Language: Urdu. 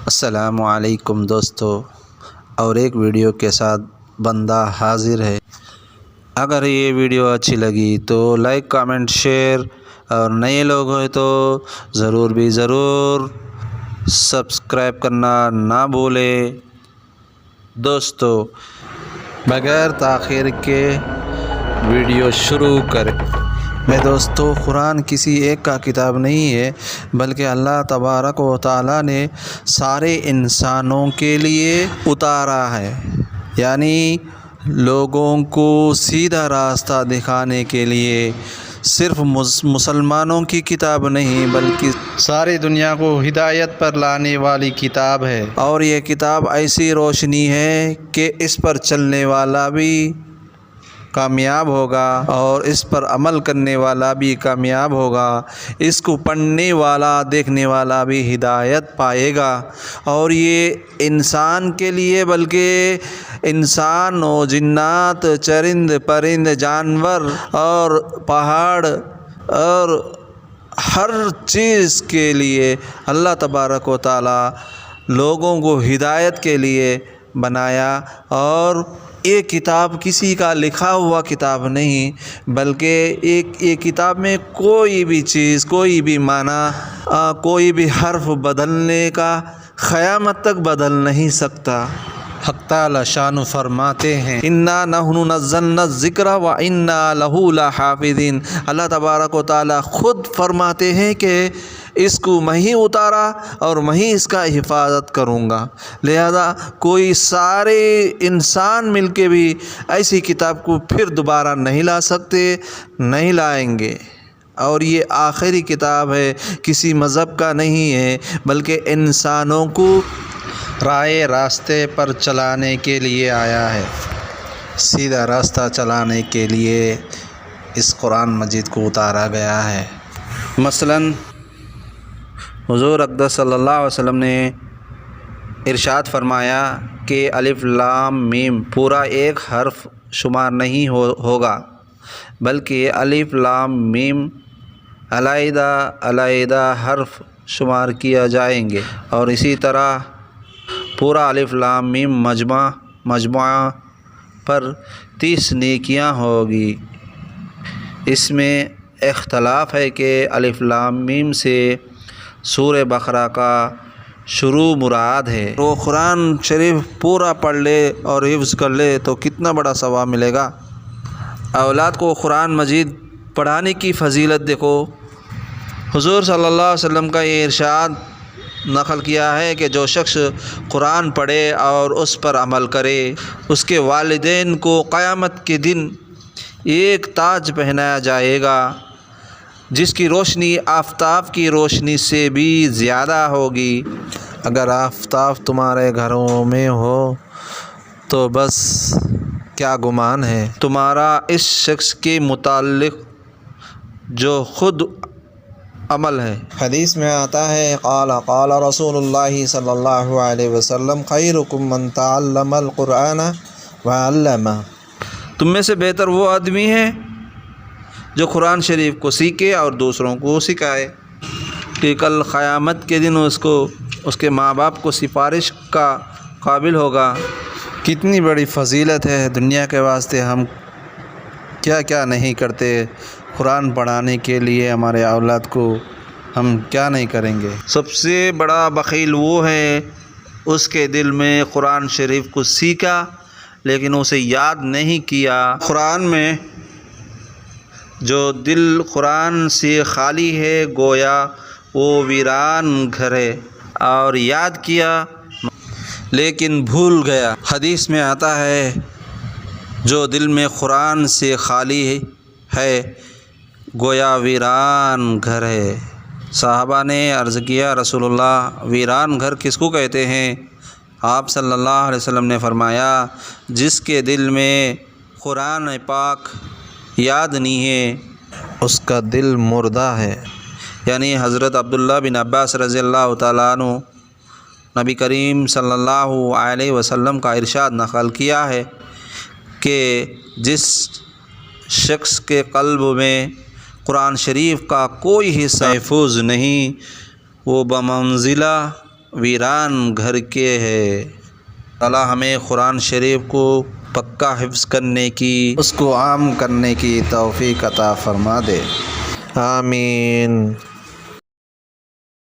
السلام علیکم دوستو، اور ایک ویڈیو کے ساتھ بندہ حاضر ہے۔ اگر یہ ویڈیو اچھی لگی تو لائک، کامنٹ، شیئر، اور نئے لوگ ہیں تو ضرور سبسکرائب کرنا نہ بھولیں۔ دوستو، بغیر تاخیر کے ویڈیو شروع کریں۔ دوستو، قرآن کسی ایک کا کتاب نہیں ہے، بلکہ اللہ تبارک و تعالیٰ نے سارے انسانوں کے لیے اتارا ہے، یعنی لوگوں کو سیدھا راستہ دکھانے کے لیے۔ صرف مسلمانوں کی کتاب نہیں، بلکہ ساری دنیا کو ہدایت پر لانے والی کتاب ہے۔ اور یہ کتاب ایسی روشنی ہے کہ اس پر چلنے والا بھی کامیاب ہوگا اور اس پر عمل کرنے والا بھی کامیاب ہوگا۔ اس کو پڑھنے والا، دیکھنے والا بھی ہدایت پائے گا۔ اور یہ انسان کے لیے بلکہ انسان و جنات، چرند پرند، جانور اور پہاڑ اور ہر چیز کے لیے اللہ تبارک و تعالیٰ لوگوں کو ہدایت کے لیے بنایا۔ اور یہ کتاب کسی کا لکھا ہوا کتاب نہیں، بلکہ یہ کتاب میں کوئی بھی چیز، کوئی بھی معنی، کوئی بھی حرف بدلنے کا قیامت تک بدل نہیں سکتا۔ حق تعالی شان فرماتے ہیں، اِنَّا نَحْنُ نَزَّلْنَا الذِّكْرَ وَإِنَّا لَهُ لَحَافِظُونَ۔ اللہ تبارک و تعالیٰ خود فرماتے ہیں کہ اس کو میں ہی اتارا اور میں ہی اس کا حفاظت کروں گا، لہذا کوئی سارے انسان مل کے بھی ایسی کتاب کو پھر دوبارہ نہیں لا سکتے، نہیں لائیں گے۔ اور یہ آخری کتاب ہے، کسی مذہب کا نہیں ہے، بلکہ انسانوں کو راستے پر چلانے کے لیے آیا ہے، سیدھا راستہ چلانے کے لیے اس قرآن مجید کو اتارا گیا ہے۔ مثلاً حضور اقدس صلی اللہ علیہ وسلم نے ارشاد فرمایا کہ الف لام میم پورا ایک حرف شمار نہیں ہوگا، بلکہ الف لام میم علیحدہ علیحدہ حرف شمار کیا جائیں گے، اور اسی طرح پورا الف لام میم مجموعہ پر 30 نیکیاں ہوگی۔ اس میں اختلاف ہے کہ الف لام میم سے سورہ بقرہ کا شروع مراد ہے۔ وہ قرآن شریف پورا پڑھ لے اور حفظ کر لے تو کتنا بڑا ثواب ملے گا۔ اولاد کو قرآن مجید پڑھانے کی فضیلت دیکھو۔ حضور صلی اللہ علیہ وسلم کا یہ ارشاد نقل کیا ہے کہ جو شخص قرآن پڑھے اور اس پر عمل کرے، اس کے والدین کو قیامت کے دن ایک تاج پہنایا جائے گا جس کی روشنی آفتاب کی روشنی سے بھی زیادہ ہوگی۔ اگر آفتاب تمہارے گھروں میں ہو تو بس کیا گمان ہے تمہارا اس شخص کے متعلق جو خود عمل ہے۔ حدیث میں آتا ہے، قال رسول اللہ صلی اللہ علیہ وسلم، خیرکم من تعلم القرآن وعلمہ۔ تم میں سے بہتر وہ آدمی ہے جو قرآن شریف کو سیکھے اور دوسروں کو سکھائے، کہ کل قیامت کے دن اس کے ماں باپ کو سفارش کا قابل ہوگا۔ کتنی بڑی فضیلت ہے۔ دنیا کے واسطے ہم کیا کیا نہیں کرتے، قرآن پڑھانے کے لیے ہمارے اولاد کو ہم کیا نہیں کریں گے۔ سب سے بڑا بخیل وہ ہے اس کے دل میں قرآن شریف کو سیکھا لیکن اسے یاد نہیں کیا۔ قرآن میں جو دل قرآن سے خالی ہے گویا وہ ویران گھر ہے، اور یاد کیا لیکن بھول گیا۔ حدیث میں آتا ہے، جو دل میں قرآن سے خالی ہے گویا ویران گھر ہے۔ صحابہ نے عرض کیا، رسول اللہ ویران گھر کس کو کہتے ہیں؟ آپ صلی اللہ علیہ وسلم نے فرمایا، جس کے دل میں قرآن پاک یاد نہیں ہے اس کا دل مردہ ہے۔ یعنی حضرت عبداللہ بن عباس رضی اللہ تعالیٰ عنہ نبی کریم صلی اللہ علیہ وسلم کا ارشاد نقل کیا ہے کہ جس شخص کے قلب میں قرآن شریف کا کوئی حصہ محفوظ نہیں، وہ بمنزلہ ویران گھر کے ہے۔ اللہ ہمیں قرآن شریف کو پکا حفظ کرنے کی، اس کو عام کرنے کی توفیق عطا فرما دے۔ آمین۔